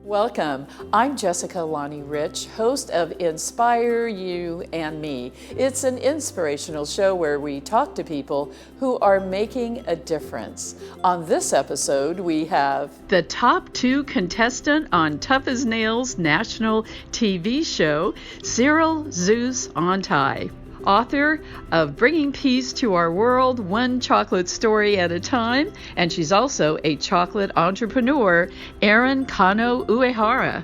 Welcome. I'm Jessica Lonnie Rich, host of Inspire You and Me. It's an inspirational show where we talk to people who are making a difference. On this episode, we have the top 2 contestant on Tough as Nails national TV show, Cyril Zeus Ontai. Author of Bringing Peace to Our World, One Chocolate Story at a Time, and she's also a chocolate entrepreneur, Erin Kanno Uehara.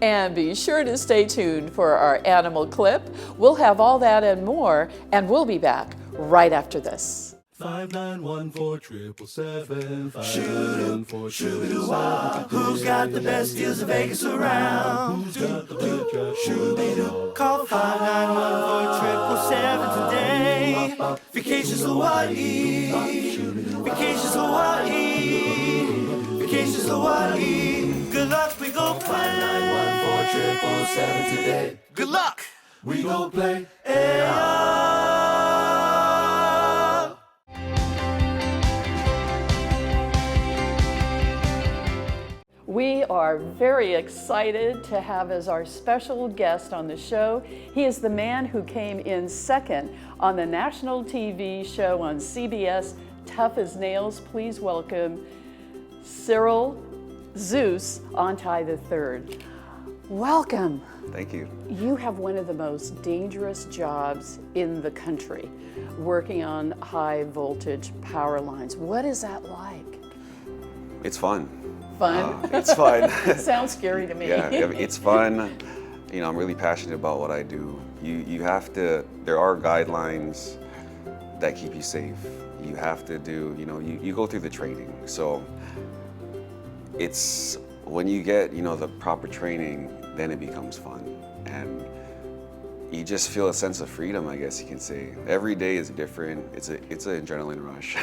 And be sure to stay tuned for our animal clip. We'll have all that and more, and we'll be back right after this. 5914-777. Shoot-a-wah. Who's got the best deals in Vegas around? Who's got the best shoot-a-doo? Call 5914-777 today. Vacations Hawaii. Vacations Hawaii. Vacations Hawaii. Good luck, we gon' play. 5914-777 today. Good luck, we gon' play. We are very excited to have as our special guest on the show. He is the man who came in second on the national TV show on CBS, Tough as Nails. Please welcome Cyril Zeus Ontai III. Welcome. Thank you. You have one of the most dangerous jobs in the country, working on high voltage power lines. What is that like? It's fun. Fun? It's fun. It sounds scary to me. Yeah, it's fun. You know, I'm really passionate about what I do. You have to, there are guidelines that keep you safe. You have to do, you go through the training. So it's, when you get, the proper training, then it becomes fun. And you just feel a sense of freedom, I guess you can say. Every day is different. It's an adrenaline rush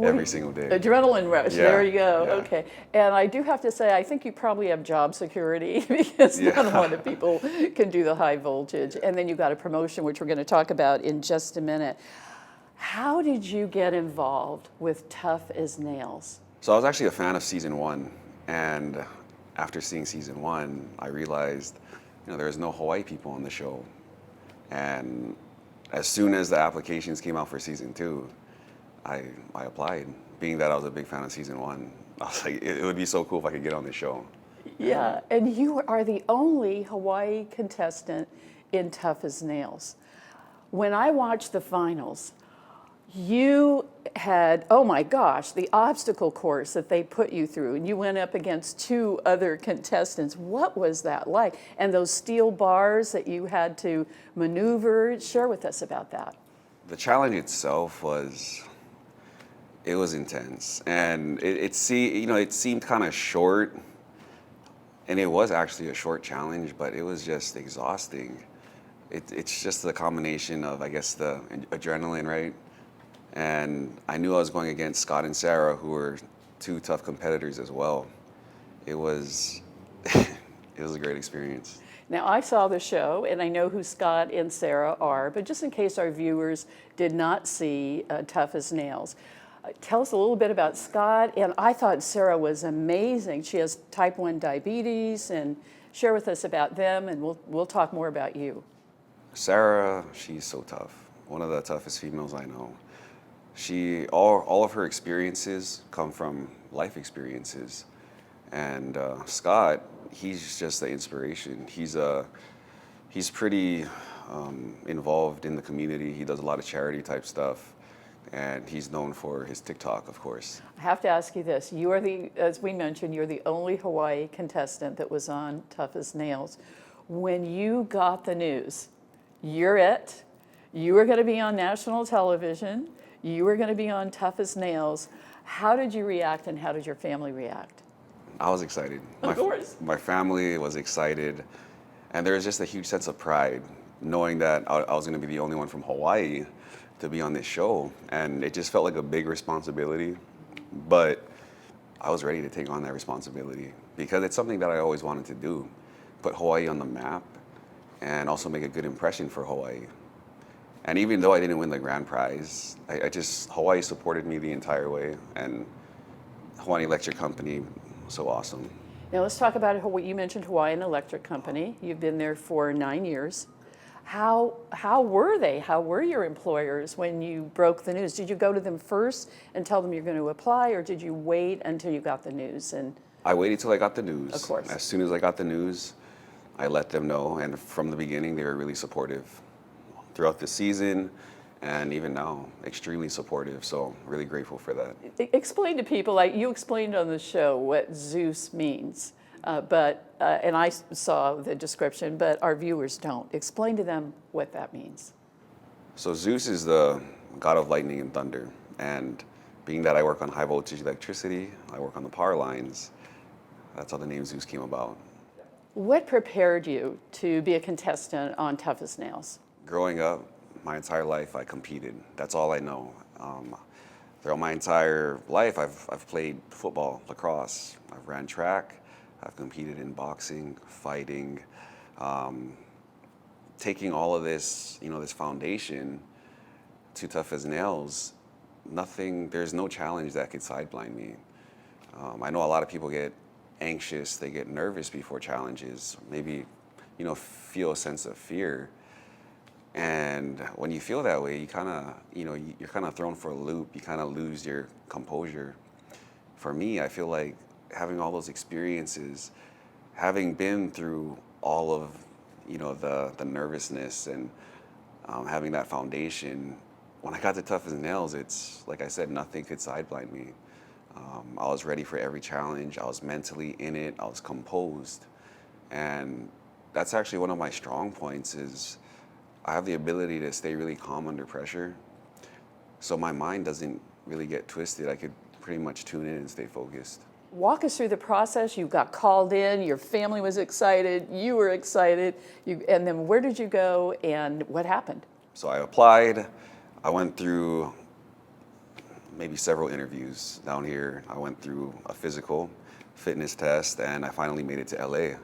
every single day. Adrenaline rush, Yeah, there you go, yeah. okay. And I do have to say, I think you probably have job security because not a lot of people can do the high voltage. And then you've got a promotion, which we're gonna talk about in just a minute. How did you get involved with Tough as Nails? So I was actually a fan of season 1. And after seeing season 1, I realized, there was no Hawaii people on the show. And as soon as the applications came out for season 2, I applied. Being that I was a big fan of season 1, I was like, it would be so cool if I could get on the show. Yeah, and you are the only Hawaii contestant in Tough as Nails. When I watched the finals, you had, oh my gosh, the obstacle course that they put you through, and you went up against 2 other contestants. What was that like? And those steel bars that you had to maneuver, share with us about that. The challenge itself was intense. And it seemed kind of short, and it was actually a short challenge, but it was just exhausting. It's just the combination of, I guess, the adrenaline, right? And I knew I was going against Scott and Sarah, who were 2 tough competitors as well. It was a great experience. Now, I saw the show, and I know who Scott and Sarah are, but just in case our viewers did not see Tough as Nails, tell us a little bit about Scott. And I thought Sarah was amazing. She has type 1 diabetes, and share with us about them, and we'll talk more about you. Sarah, she's so tough. One of the toughest females I know. All of her experiences come from life experiences. And Scott, he's just the inspiration. He's pretty involved in the community. He does a lot of charity type stuff. And he's known for his TikTok, of course. I have to ask you this. You are as we mentioned, you're the only Hawaii contestant that was on Tough as Nails. When you got the news, you're it. You were gonna be on national television. You were going to be on Tough as Nails. How did you react, and how did your family react? I was excited. Of course. My family was excited. And there was just a huge sense of pride, knowing that I was going to be the only one from Hawaii to be on this show. And it just felt like a big responsibility. But I was ready to take on that responsibility because it's something that I always wanted to do. Put Hawaii on the map and also make a good impression for Hawaii. And even though I didn't win the grand prize, Hawaii supported me the entire way, and Hawaiian Electric Company, so awesome. Now let's talk about what you mentioned, Hawaiian Electric Company. You've been there for 9 years. How were they? How were your employers when you broke the news? Did you go to them first and tell them you're going to apply, or did you wait until you got the news? And I waited till I got the news. Of course. As soon as I got the news, I let them know, and from the beginning, they were really supportive. Throughout the season, and even now, extremely supportive, so really grateful for that. Explain to people, like you explained on the show what Zeus means, and I saw the description, but our viewers don't. Explain to them what that means. So Zeus is the god of lightning and thunder, and being that I work on high voltage electricity, I work on the power lines, that's how the name Zeus came about. What prepared you to be a contestant on Tough as Nails? Growing up, my entire life I competed. That's all I know. Throughout my entire life, I've played football, lacrosse, I've ran track, I've competed in boxing, fighting, taking all of this, this foundation to Tough as Nails. There's no challenge that could sideline me. I know a lot of people get anxious, they get nervous before challenges, maybe, feel a sense of fear. And when you feel that way, you kind of, you're kind of thrown for a loop. You kind of lose your composure. For me, I feel like having all those experiences, having been through all of, the nervousness and having that foundation, when I got to Tough as Nails, it's, like I said, nothing could sideline me. I was ready for every challenge. I was mentally in it. I was composed. And that's actually one of my strong points is I have the ability to stay really calm under pressure. So my mind doesn't really get twisted. I could pretty much tune in and stay focused. Walk us through the process. You got called in, your family was excited, you were excited, and then where did you go and what happened? So I applied. I went through maybe several interviews down here. I went through a physical fitness test, and I finally made it to LA.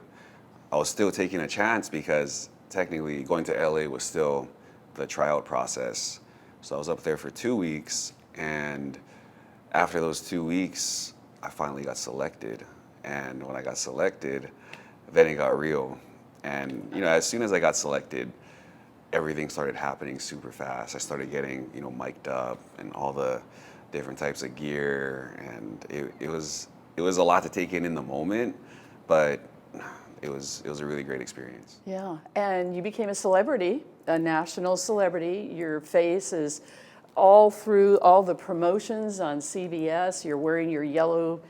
I was still taking a chance because technically going to LA was still the tryout process. So I was up there for 2 weeks, and after those 2 weeks, I finally got selected. And when I got selected, then it got real. And as soon as I got selected, everything started happening super fast. I started getting, mic'd up and all the different types of gear, and it was a lot to take in the moment, but it was a really great experience. Yeah, and you became a celebrity, a national celebrity. Your face is all through all the promotions on CBS. You're wearing your yellow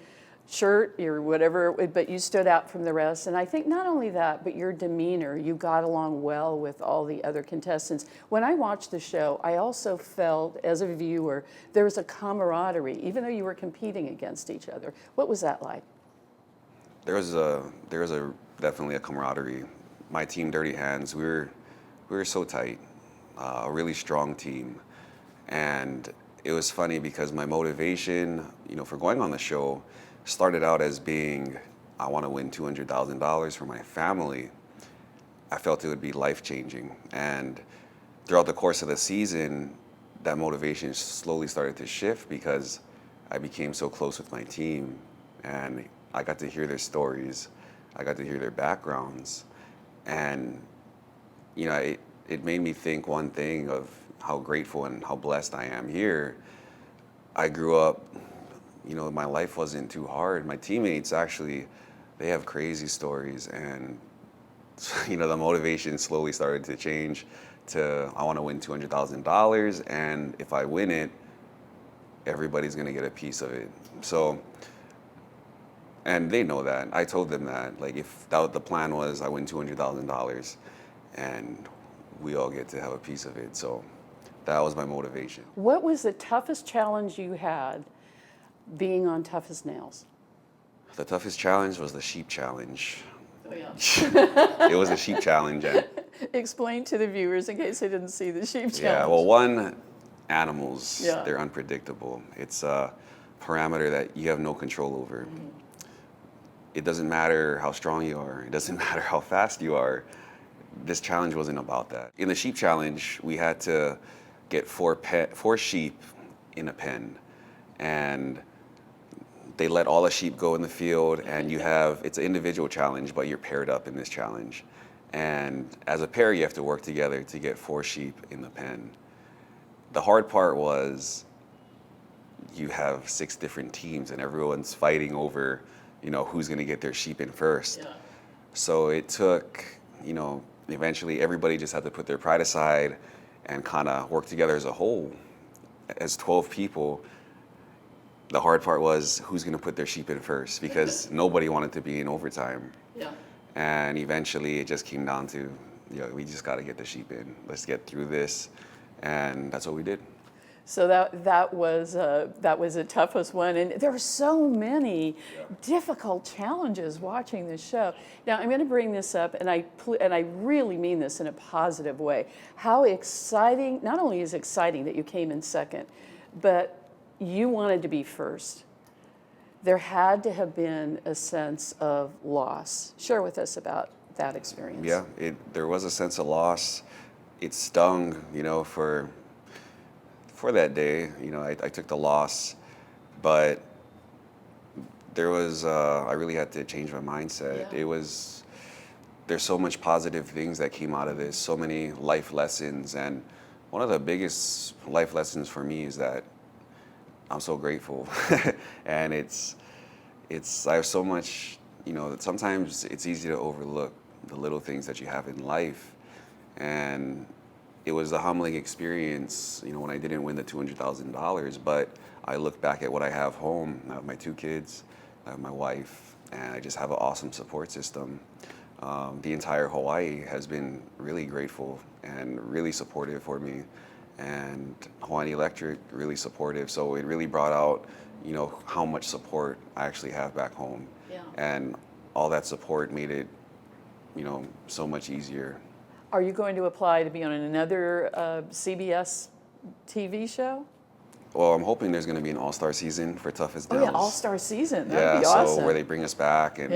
shirt, your whatever, but you stood out from the rest. And I think not only that, but your demeanor, you got along well with all the other contestants. When I watched the show, I also felt, as a viewer, there was a camaraderie, even though you were competing against each other. What was that like? There was definitely a camaraderie. My team, Dirty Hands, we were so tight, a really strong team. And it was funny because my motivation, for going on the show started out as being, I want to win $200,000 for my family. I felt it would be life-changing. And throughout the course of the season, that motivation slowly started to shift because I became so close with my team, and I got to hear their stories. I got to hear their backgrounds. And, it made me think one thing of how grateful and how blessed I am here. I grew up, my life wasn't too hard. My teammates actually, they have crazy stories, and the motivation slowly started to change to I want to win $200,000, and if I win it, everybody's gonna get a piece of it. So, and they know that. I told them that, like, if the plan was I win $200,000 and we all get to have a piece of it. So that was my motivation. What was the toughest challenge you had being on Tough as Nails? The toughest challenge was the sheep challenge. Oh, yeah. It was a sheep challenge. And Explain to the viewers in case they didn't see the sheep challenge. yeah, well, one, animals, Yeah. they're unpredictable. It's a parameter that you have no control over. Mm-hmm. It doesn't matter how strong you are. It doesn't matter how fast you are. This challenge wasn't about that. In the sheep challenge, we had to get four sheep in a pen. And they let all the sheep go in the field, and it's an individual challenge, but you're paired up in this challenge. And as a pair, you have to work together to get 4 sheep in the pen. The hard part was you have 6 different teams, and everyone's fighting over, who's going to get their sheep in first. Yeah. So it took, eventually everybody just had to put their pride aside and kind of work together as a whole. As 12 people, the hard part was who's going to put their sheep in first, because nobody wanted to be in overtime. Yeah. And eventually it just came down to, we just got to get the sheep in. Let's get through this. And that's what we did. So that was the toughest one, and there were so many difficult challenges watching this show. Now I'm going to bring this up, and I really mean this in a positive way. How exciting! Not only is it exciting that you came in second, but you wanted to be first. There had to have been a sense of loss. Share with us about that experience. Yeah, there was a sense of loss. It stung, for that day. I took the loss, but there was, I really had to change my mindset. Yeah. There's so much positive things that came out of this, so many life lessons, and one of the biggest life lessons for me is that I'm so grateful. And I have so much, sometimes it's easy to overlook the little things that you have in life. And it was a humbling experience, when I didn't win the $200,000, but I look back at what I have home. I have my 2 kids, I have my wife, and I just have an awesome support system. The entire Hawaii has been really grateful and really supportive for me, and Hawaiian Electric really supportive. So it really brought out, how much support I actually have back home. Yeah. And all that support made it, so much easier. Are you going to apply to be on another CBS TV show? Well, I'm hoping there's going to be an all-star season for Tough as Nails. Oh yeah, all-star season. That'd be awesome. So where they bring us back, and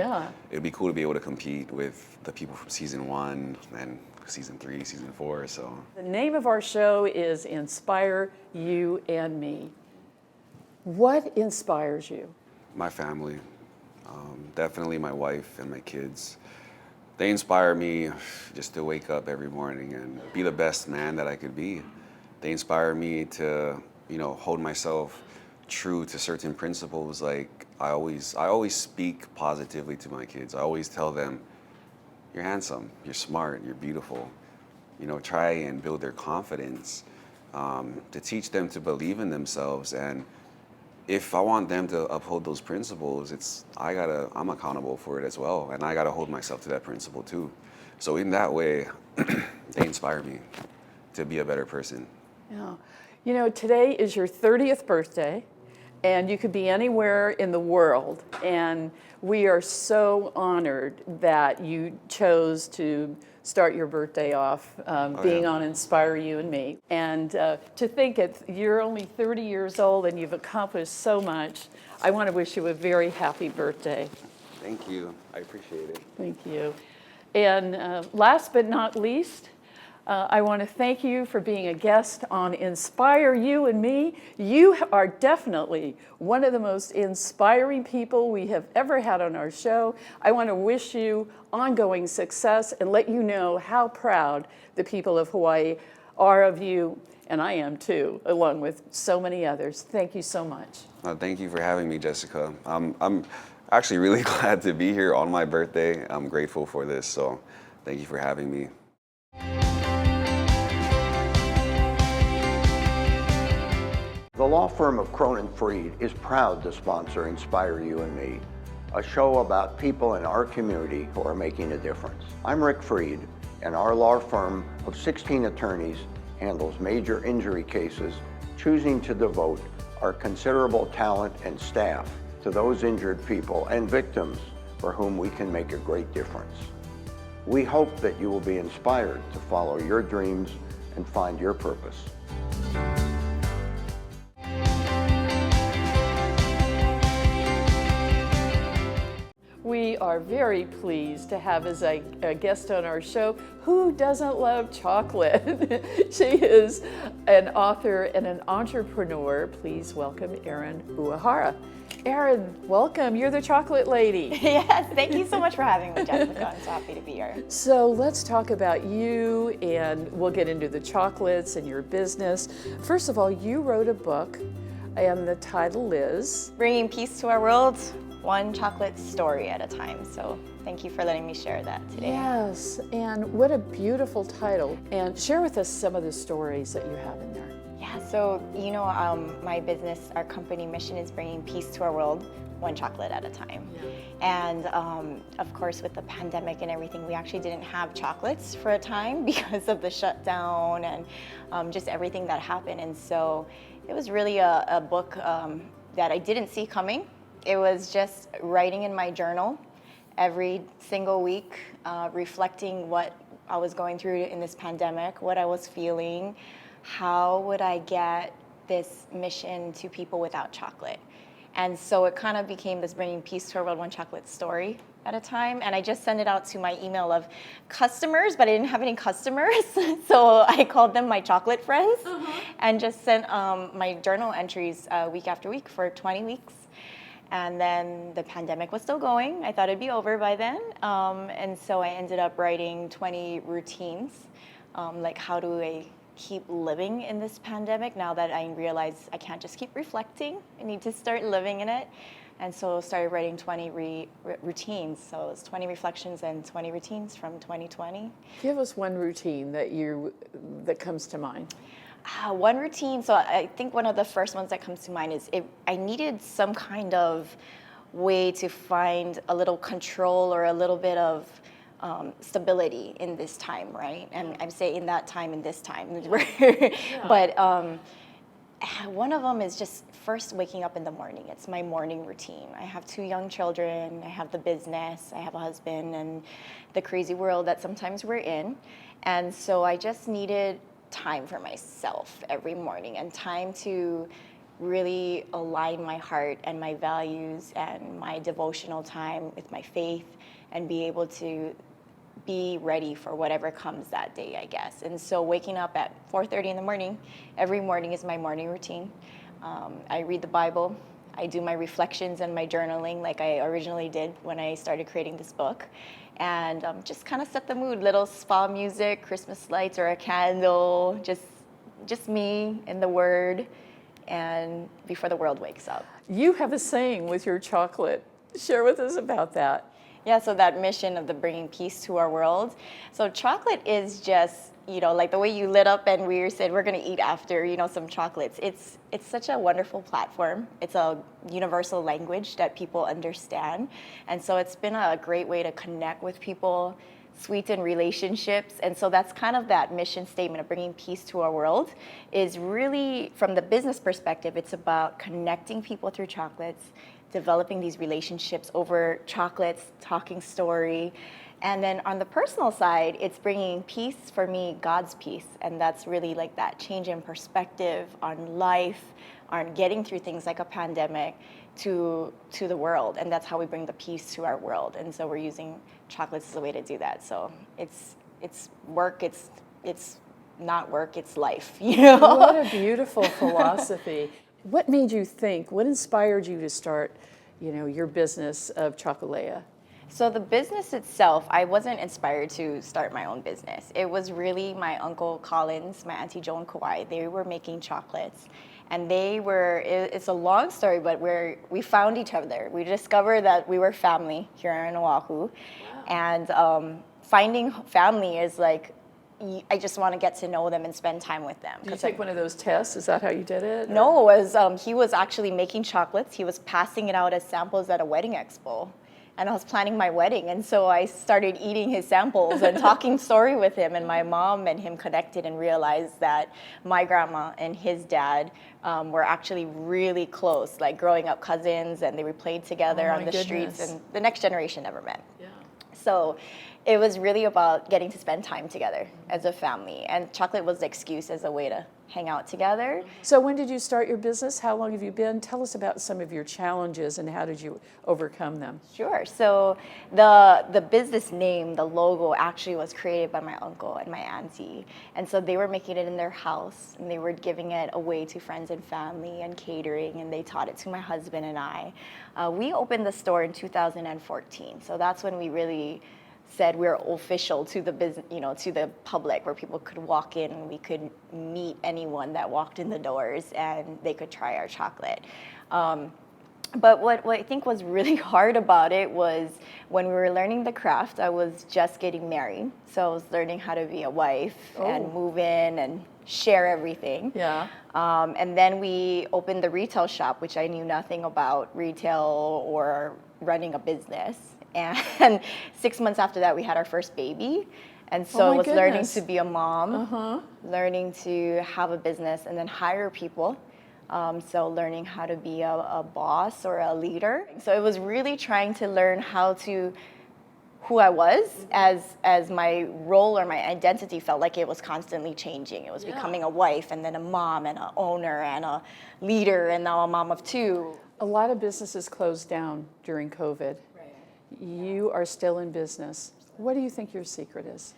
it'd be cool to be able to compete with the people from season 1 and season 3, season 4. So the name of our show is Inspire You and Me. What inspires you? My family, definitely my wife and my kids. They inspire me just to wake up every morning and be the best man that I could be. They inspire me to, hold myself true to certain principles. Like I always speak positively to my kids. I always tell them, you're handsome, you're smart, you're beautiful. Try and build their confidence, to teach them to believe in themselves. And if I want them to uphold those principles, I'm accountable for it as well, and I gotta hold myself to that principle too. So in that way, they inspire me to be a better person. Yeah, today is your 30th birthday, and you could be anywhere in the world, and we are so honored that you chose to start your birthday off being on Inspire You and Me. And to think you're only 30 years old and you've accomplished so much, I want to wish you a very happy birthday. Thank you. I appreciate it. Thank you. And last but not least, I want to thank you for being a guest on Inspire You and Me. You are definitely one of the most inspiring people we have ever had on our show. I want to wish you ongoing success and let you know how proud the people of Hawaii are of you, and I am too, along with so many others. Thank you so much. Thank you for having me, Jessica. I'm actually really glad to be here on my birthday. I'm grateful for this, so thank you for having me. The law firm of Cronin Freed is proud to sponsor Inspire You and Me, a show about people in our community who are making a difference. I'm Rick Freed, and our law firm of 16 attorneys handles major injury cases, choosing to devote our considerable talent and staff to those injured people and victims for whom we can make a great difference. We hope that you will be inspired to follow your dreams and find your purpose. We are very pleased to have as a guest on our show. Who doesn't love chocolate? She is an author and an entrepreneur. Please welcome Erin Uehara. Erin, welcome. You're the chocolate lady. Yes, thank you so much for having me, Jessica. I'm so happy to be here. So let's talk about you, and we'll get into the chocolates and your business. First of all, you wrote a book, and the title is Bringing Peace to Our World, One Chocolate Story at a Time. So thank you for letting me share that today. Yes, and what a beautiful title. And share with us some of the stories that you have in there. Yeah, so my business, our company mission is bringing peace to our world, one chocolate at a time. Yeah. And of course, with the pandemic and everything, we actually didn't have chocolates for a time because of the shutdown and just everything that happened. And so it was really a book that I didn't see coming. It was just writing in my journal every single week, reflecting what I was going through in this pandemic, what I was feeling. How would I get this mission to people without chocolate? And so it kind of became this bringing peace to our world, one chocolate story at a time. And I just sent it out to my email of customers, but I didn't have any customers. So I called them my chocolate friends and just sent my journal entries week after week for 20 weeks. And then the pandemic was still going. I thought it'd be over by then. And so I ended up writing 20 routines, like how do I keep living in this pandemic now that I realize I can't just keep reflecting. I need to start living in it. And so I started writing 20 routines. So it was 20 reflections and 20 routines from 2020. Give us one routine that comes to mind. One routine, so I think one of the first ones that comes to mind is I needed some kind of way to find a little control or a little bit of stability in this time, right? And I'm saying in that time and this time. But one of them is just first waking up in the morning. It's my morning routine. I have 2 young children, I have the business, I have a husband, and the crazy world that sometimes we're in. And so I just needed time for myself every morning and time to really align my heart and my values and my devotional time with my faith and be able to be ready for whatever comes that day, I guess. And so waking up at 4:30 in the morning, every morning is my morning routine. I read the Bible. I do my reflections and my journaling like I originally did when I started creating this book. And just kind of set the mood, little spa music, Christmas lights or a candle, just me and the Word, and before the world wakes up. You have a saying with your chocolate. Share with us about that. Yeah, so that mission of the bringing peace to our world. So chocolate is just, like the way you lit up and we said we're going to eat after, some chocolates. It's such a wonderful platform. It's a universal language that people understand. And so it's been a great way to connect with people, sweeten relationships. And so that's kind of that mission statement of bringing peace to our world is really, from the business perspective, it's about connecting people through chocolates, developing these relationships over chocolates, talking story. And then on the personal side, it's bringing peace, for me, God's peace. And that's really like that change in perspective on life, on getting through things like a pandemic to the world. And that's how we bring the peace to our world. And so we're using chocolates as a way to do that. So it's work, it's not work, it's life, What a beautiful philosophy. What made you think, what inspired you to start, your business of Chocolea? So the business itself, I wasn't inspired to start my own business. It was really my Uncle Collins, my Auntie Jo and Kauai. They were making chocolates. And it's a long story, but we found each other. We discovered that we were family here in Oahu. Wow. And finding family is like, I just want to get to know them and spend time with them. Did you take one of those tests? Is that how you did it? No, it was he was actually making chocolates. He was passing it out as samples at a wedding expo. And I was planning my wedding. And so I started eating his samples and talking story with him. And my mom and him connected and realized that my grandma and his dad were actually really close, like growing up cousins. And they played together on the streets. And the next generation never met. Yeah. So it was really about getting to spend time together as a family. And chocolate was the excuse as a way to hang out together. So when did you start your business? How long have you been? Tell us about some of your challenges and how did you overcome them? Sure. So the business name, the logo, actually was created by my uncle and my auntie. And so they were making it in their house and they were giving it away to friends and family and catering, and they taught it to my husband and I. We opened the store in 2014. So that's when we really said we're official to the business, to the public, where people could walk in and we could meet anyone that walked in the doors and they could try our chocolate. But what I think was really hard about it was when we were learning the craft, I was just getting married. So I was learning how to be a wife and move in and share everything. Yeah. And then we opened the retail shop, which I knew nothing about retail or running a business. And 6 months after that, we had our first baby. And so it was learning to be a mom, learning to have a business, and then hire people. So learning how to be a boss or a leader. So it was really trying to learn who I was as my role or my identity felt like it was constantly changing. It was becoming a wife and then a mom and an owner and a leader and now a mom of two. A lot of businesses closed down during COVID. You are still in business. What do you think your secret is?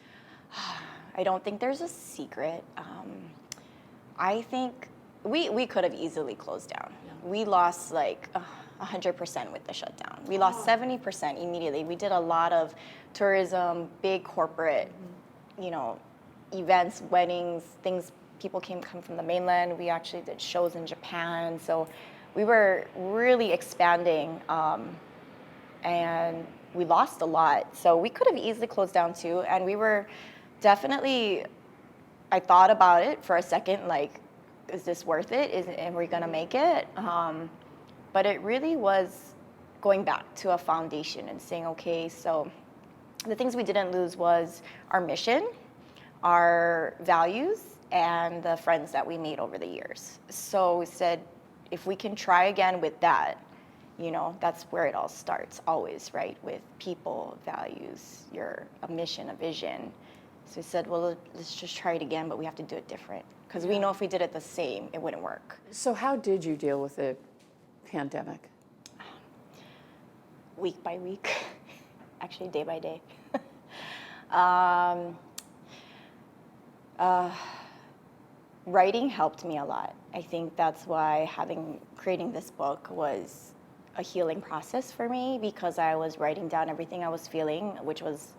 I don't think there's a secret. I think we could have easily closed down. We lost like 100% with the shutdown. We lost 70% immediately. We did a lot of tourism, big corporate, events, weddings, things. People come from the mainland. We actually did shows in Japan. So we were really expanding. And we lost a lot. So we could have easily closed down too. And we were definitely, I thought about it for a second, like, is this worth it? Are we gonna make it? But it really was going back to a foundation and saying, okay, so the things we didn't lose was our mission, our values, and the friends that we made over the years. So we said, if we can try again with that, that's where it all starts always, right? With people, values, a mission, a vision. So we said, well, let's just try it again, but we have to do it different. Because we know if we did it the same, it wouldn't work. So how did you deal with the pandemic? Week by week, actually day by day. Writing helped me a lot. I think that's why creating this book was a healing process for me, because I was writing down everything I was feeling, which was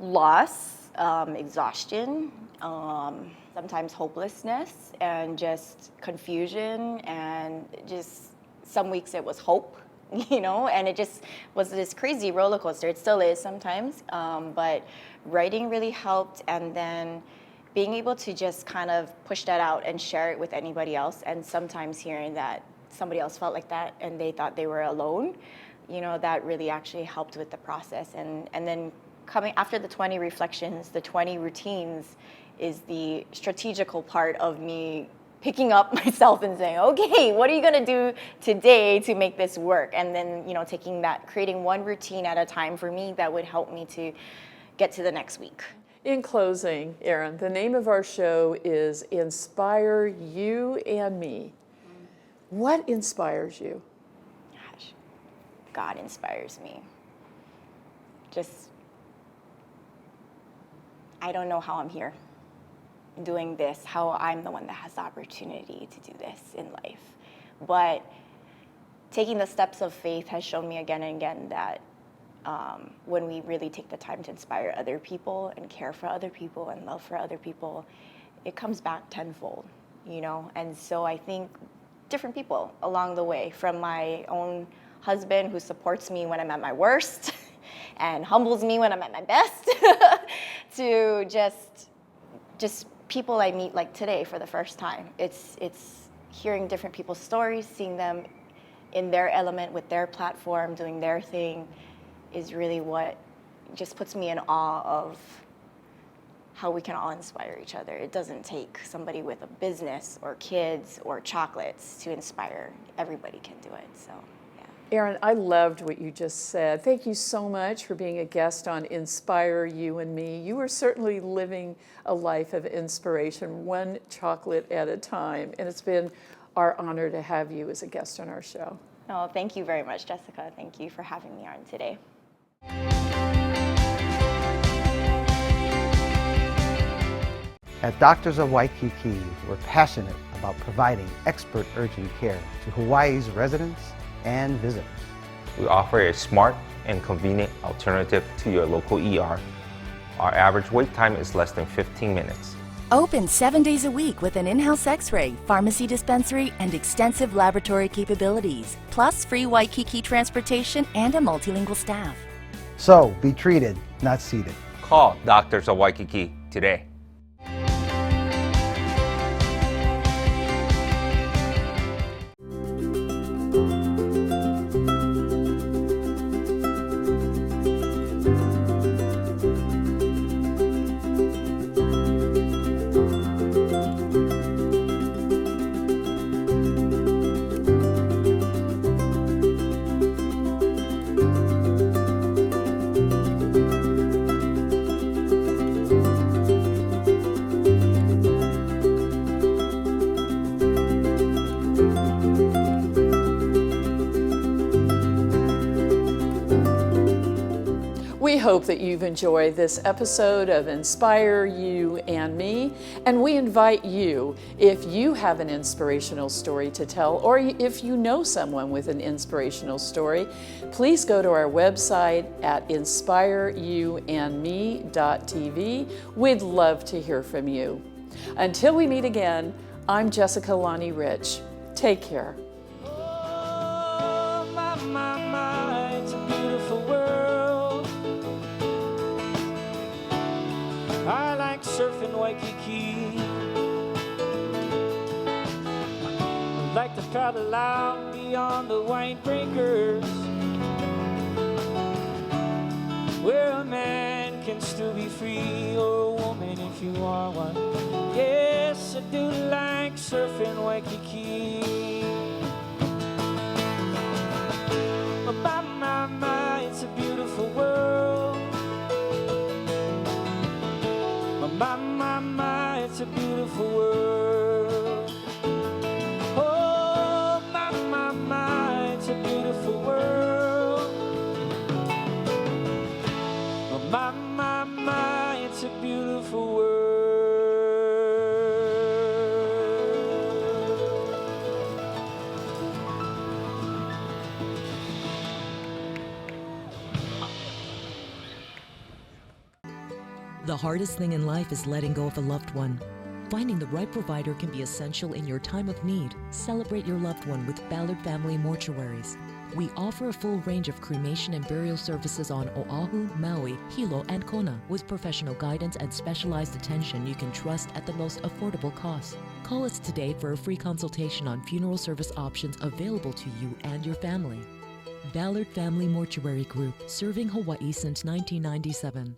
loss, exhaustion, sometimes hopelessness, and just confusion, and just some weeks it was hope, and it just was this crazy roller coaster. It still is sometimes, but writing really helped, and then being able to just kind of push that out and share it with anybody else, and sometimes hearing that somebody else felt like that and they thought they were alone, that really actually helped with the process. And then coming after the 20 reflections, the 20 routines is the strategical part of me picking up myself and saying, okay, what are you gonna do today to make this work? And then, creating one routine at a time for me that would help me to get to the next week. In closing, Erin, the name of our show is Inspire You and Me. What inspires you? Gosh, God inspires me. I don't know how I'm here doing this, how I'm the one that has the opportunity to do this in life. But taking the steps of faith has shown me again and again that when we really take the time to inspire other people and care for other people and love for other people, it comes back tenfold, And so I think different people along the way, from my own husband who supports me when I'm at my worst and humbles me when I'm at my best, to just people I meet like today for the first time. It's hearing different people's stories, seeing them in their element with their platform, doing their thing, is really what just puts me in awe of how we can all inspire each other. It doesn't take somebody with a business or kids or chocolates to inspire. Everybody can do it, so yeah. Erin, I loved what you just said. Thank you so much for being a guest on Inspire You and Me. You are certainly living a life of inspiration, one chocolate at a time, and it's been our honor to have you as a guest on our show. Oh, thank you very much, Jessica. Thank you for having me on today. At Doctors of Waikiki, we're passionate about providing expert urgent care to Hawaii's residents and visitors. We offer a smart and convenient alternative to your local ER. Our average wait time is less than 15 minutes. Open 7 days a week with an in-house x-ray, pharmacy dispensary, and extensive laboratory capabilities, plus free Waikiki transportation and a multilingual staff. So, be treated, not seated. Call Doctors of Waikiki today. We hope that you've enjoyed this episode of Inspire You and Me, and we invite you, if you have an inspirational story to tell, or if you know someone with an inspirational story, please go to our website at inspireyouandme.tv. We'd love to hear from you. Until we meet again, I'm Jessica Lonnie Rich. Take care. Oh, my, it's a beautiful world. I like surfing Waikiki. I like to paddle out beyond the white breakers, where a man can still be free, or a woman if you are one. Yes, I do like surfing Waikiki. My, it's a beautiful world. My, it's a beautiful world. Oh, my, it's a beautiful world. My, it's a beautiful world. The hardest thing in life is letting go of a loved one. Finding the right provider can be essential in your time of need. Celebrate your loved one with Ballard Family Mortuaries. We offer a full range of cremation and burial services on Oahu, Maui, Hilo, and Kona, with professional guidance and specialized attention you can trust at the most affordable cost. Call us today for a free consultation on funeral service options available to you and your family. Ballard Family Mortuary Group, serving Hawaii since 1997.